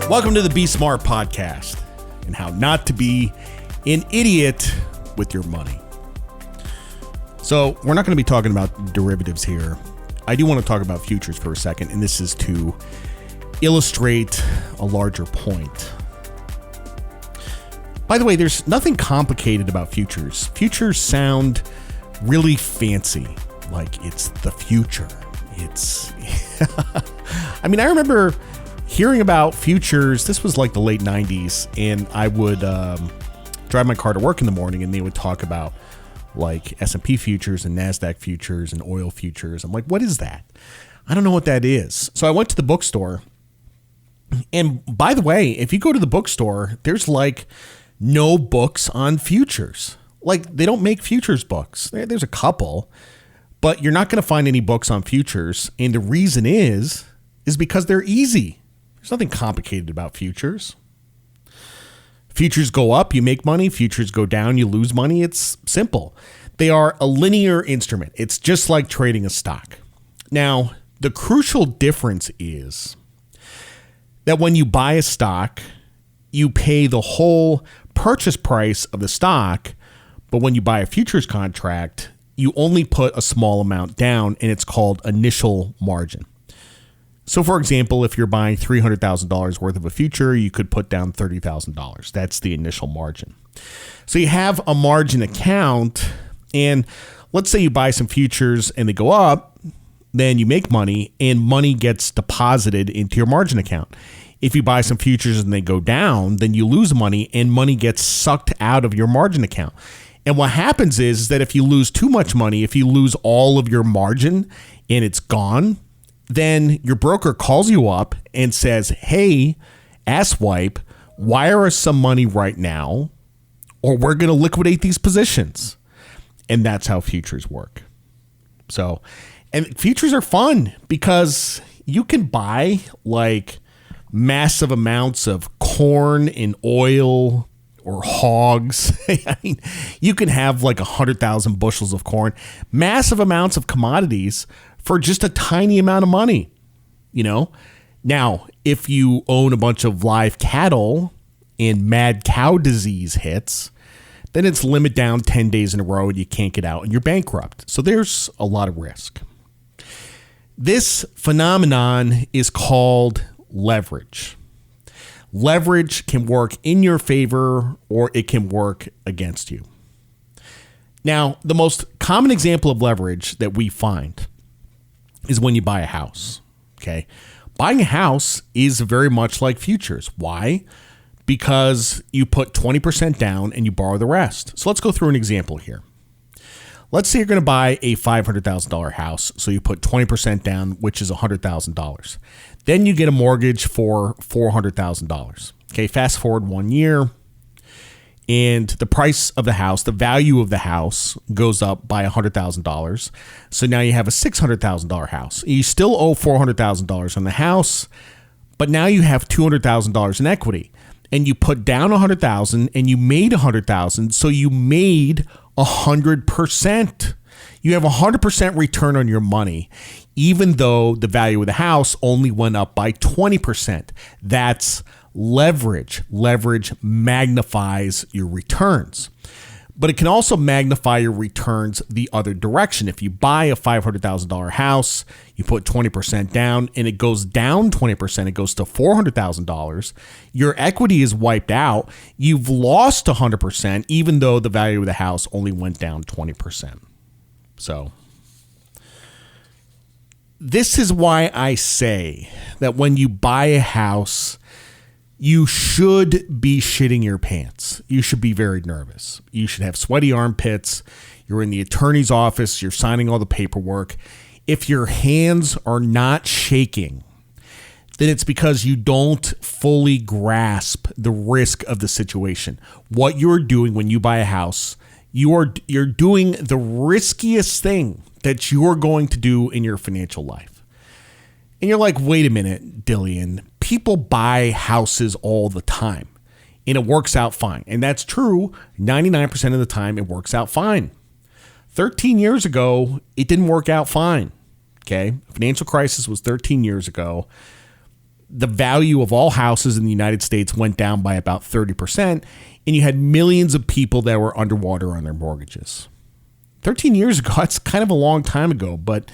Welcome to the Be Smart podcast and how not to be an idiot with your money. So we're not going to be talking about derivatives here. I do want to talk about futures for a second, and this is to illustrate a larger point. By the way, there's nothing complicated about futures. Futures sound really fancy, like it's the future. It's, I mean, I remember hearing about futures. This was like the late 90s, and I would drive my car to work in the morning, and they would talk about like S&P futures and NASDAQ futures and oil futures. I'm like, what is that? I don't know what that is. So I went to the bookstore, and by the way, if you go to the bookstore, there's like no books on futures. Like, they don't make futures books. There's a couple, but you're not going to find any books on futures. And the reason is because they're easy. There's nothing complicated about futures. Futures go up, you make money. Futures go down, you lose money. It's simple. They are a linear instrument. It's just like trading a stock. Now, the crucial difference is that when you buy a stock, you pay the whole purchase price of the stock, but when you buy a futures contract, you only put a small amount down, and it's called initial margin. So, for example, if you're buying $300,000 worth of a future, you could put down $30,000. That's the initial margin. So you have a margin account, and let's say you buy some futures and they go up, then you make money, and money gets deposited into your margin account. If you buy some futures and they go down, then you lose money, and money gets sucked out of your margin account. And what happens is that if you lose too much money, if you lose all of your margin and it's gone, then your broker calls you up and says, hey, asswipe, wire us some money right now, or we're going to liquidate these positions. And that's how futures work. So, and futures are fun because you can buy like massive amounts of corn and oil or hogs. I mean, you can have like 100,000 bushels of corn, massive amounts of commodities for just a tiny amount of money, you know? Now, if you own a bunch of live cattle and mad cow disease hits, then it's limit down 10 days in a row and you can't get out and you're bankrupt. So there's a lot of risk. This phenomenon is called leverage. Leverage can work in your favor or it can work against you. Now, the most common example of leverage that we find is when you buy a house, okay? Buying a house is very much like futures. Why? Because you put 20% down and you borrow the rest. So let's go through an example here. Let's say you're going to buy a $500,000 house. So you put 20% down, which is $100,000. Then you get a mortgage for $400,000. Okay, fast forward 1 year, and the price of the house, the value of the house goes up by $100,000. So now you have a $600,000 house. You still owe $400,000 on the house, but now you have $200,000 in equity. And you put down $100,000 and you made $100,000. So you made 100%. You have 100% return on your money, even though the value of the house only went up by 20%. That's leverage. Leverage magnifies your returns. But it can also magnify your returns the other direction. If you buy a $500,000 house, you put 20% down and it goes down 20%, it goes to $400,000. Your equity is wiped out. You've lost 100%, even though the value of the house only went down 20%. So this is why I say that when you buy a house, you should be shitting your pants. You should be very nervous. You should have sweaty armpits. You're in the attorney's office. You're signing all the paperwork. If your hands are not shaking, then it's because you don't fully grasp the risk of the situation. What you're doing when you buy a house, you're doing the riskiest thing that you're going to do in your financial life. And you're like, wait a minute, Dillian, people buy houses all the time and it works out fine. And that's true. 99% of the time it works out fine. 13 years ago, it didn't work out fine. Okay. Financial crisis was 13 years ago. the value of all houses in the United States went down by about 30%, and you had millions of people that were underwater on their mortgages. 13 years ago, that's kind of a long time ago, but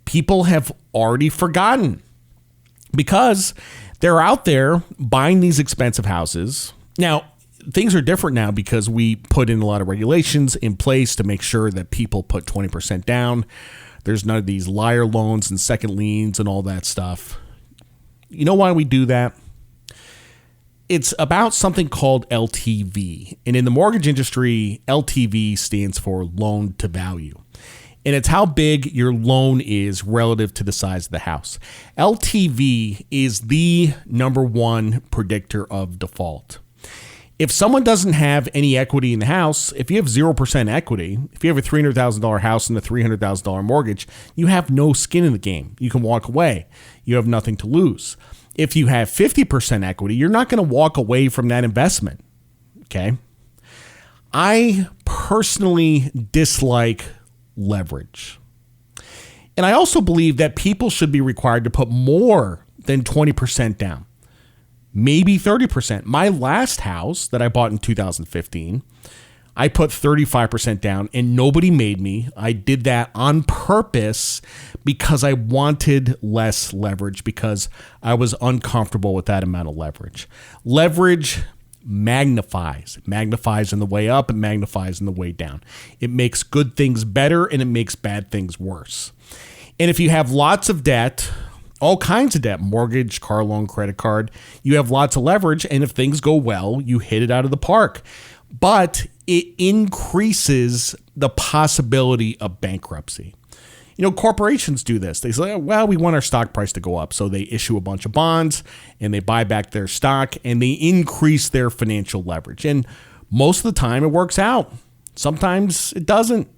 people have already forgotten because they're out there buying these expensive houses. Now, things are different now because we put in a lot of regulations in place to make sure that people put 20% down. There's none of these liar loans and second liens and all that stuff. You know why we do that? It's about something called LTV. And in the mortgage industry, LTV stands for loan to value. And it's how big your loan is relative to the size of the house. LTV is the number one predictor of default. If someone doesn't have any equity in the house, if you have 0% equity, if you have a $300,000 house and a $300,000 mortgage, you have no skin in the game. You can walk away. You have nothing to lose. If you have 50% equity, you're not going to walk away from that investment. Okay? I personally dislike leverage. And I also believe that people should be required to put more than 20% down. Maybe 30%. My last house that I bought in 2015, I put 35% down and nobody made me. I did that on purpose because I wanted less leverage because I was uncomfortable with that amount of leverage. Leverage magnifies. It magnifies in the way up, it magnifies in the way down. It makes good things better and it makes bad things worse. And if you have lots of debt, all kinds of debt, mortgage, car loan, credit card, you have lots of leverage, and if things go well, you hit it out of the park. But it increases the possibility of bankruptcy. You know, corporations do this. They say, well, we want our stock price to go up. So they issue a bunch of bonds and they buy back their stock and they increase their financial leverage. And most of the time it works out. Sometimes it doesn't.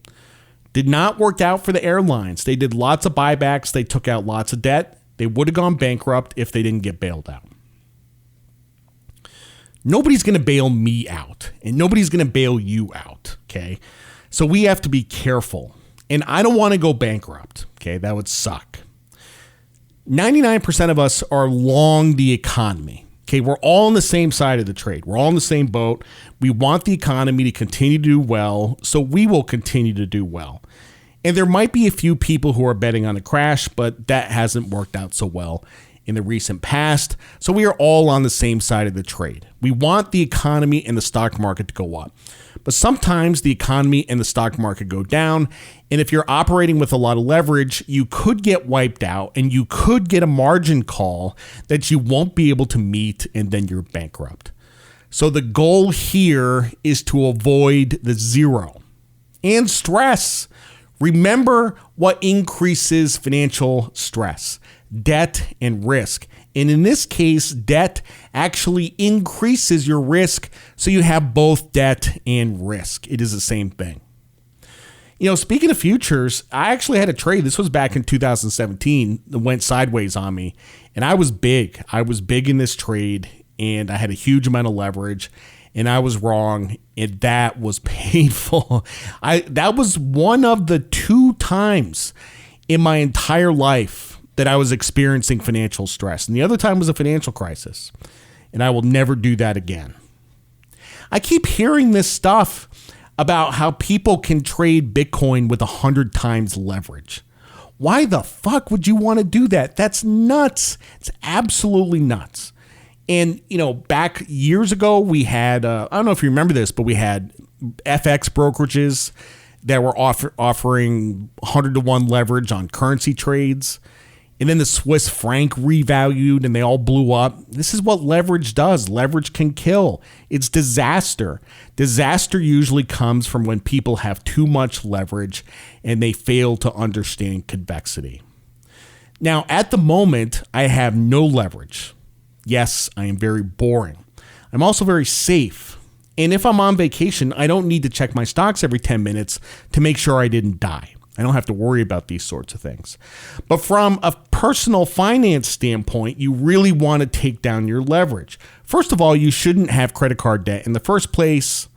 Did not work out for the airlines. They did lots of buybacks. They took out lots of debt. They would have gone bankrupt if they didn't get bailed out. Nobody's going to bail me out, and nobody's going to bail you out, okay? So we have to be careful. And I don't want to go bankrupt, okay? That would suck. 99% of us are long the economy, okay? We're all on the same side of the trade. We're all in the same boat. We want the economy to continue to do well, so we will continue to do well. And there might be a few people who are betting on a crash, but that hasn't worked out so well in the recent past. So we are all on the same side of the trade. We want the economy and the stock market to go up. But sometimes the economy and the stock market go down. And if you're operating with a lot of leverage, you could get wiped out and you could get a margin call that you won't be able to meet, and then you're bankrupt. So the goal here is to avoid the zero and stress. Remember what increases financial stress: debt and risk. And in this case, debt actually increases your risk, so you have both debt and risk. It is the same thing. You know, speaking of futures, I actually had a trade. This was back in 2017 that went sideways on me, and I was big. I was big in this trade, and I had a huge amount of leverage. And I was wrong, and that was painful. That was one of the 2 times in my entire life that I was experiencing financial stress. And the other time was a financial crisis. And I will never do that again. I keep hearing this stuff about how people can trade Bitcoin with 100 times leverage. Why the fuck would you want to do that? That's nuts. It's absolutely nuts. And, you know, back years ago, we had, I don't know if you remember this, but we had FX brokerages that were offering 100 to 1 leverage on currency trades. And then the Swiss franc revalued and they all blew up. This is what leverage does. Leverage can kill. It's disaster. Disaster usually comes from when people have too much leverage and they fail to understand convexity. Now, at the moment, I have no leverage. Yes, I am very boring. I'm also very safe. And if I'm on vacation, I don't need to check my stocks every 10 minutes to make sure I didn't die. I don't have to worry about these sorts of things. But from a personal finance standpoint, you really want to take down your leverage. First of all, you shouldn't have credit card debt in the first place.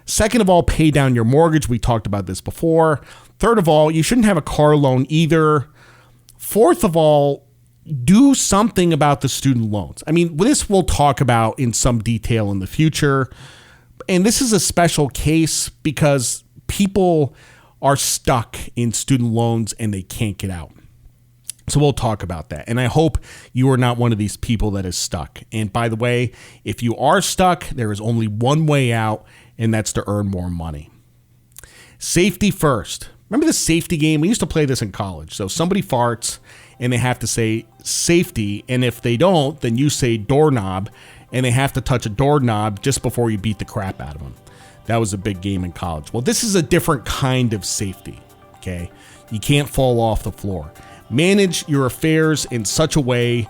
Second of all, pay down your mortgage. We talked about this before. Third of all, you shouldn't have a car loan either. Fourth of all, do something about the student loans. I mean, this we'll talk about in some detail in the future. And this is a special case because people are stuck in student loans and they can't get out. So we'll talk about that. And I hope you are not one of these people that is stuck. And by the way, if you are stuck, there is only one way out, and that's to earn more money. Safety first. Remember the safety game? We used to play this in college. So somebody farts and they have to say safety. And if they don't, then you say doorknob, and they have to touch a doorknob just before you beat the crap out of them. That was a big game in college. Well, this is a different kind of safety, okay? You can't fall off the floor. Manage your affairs in such a way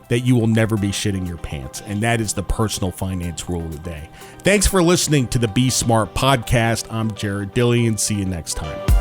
that you will never be shitting your pants. And that is the personal finance rule of the day. Thanks for listening to the Be Smart podcast. I'm Jared Dillian. See you next time.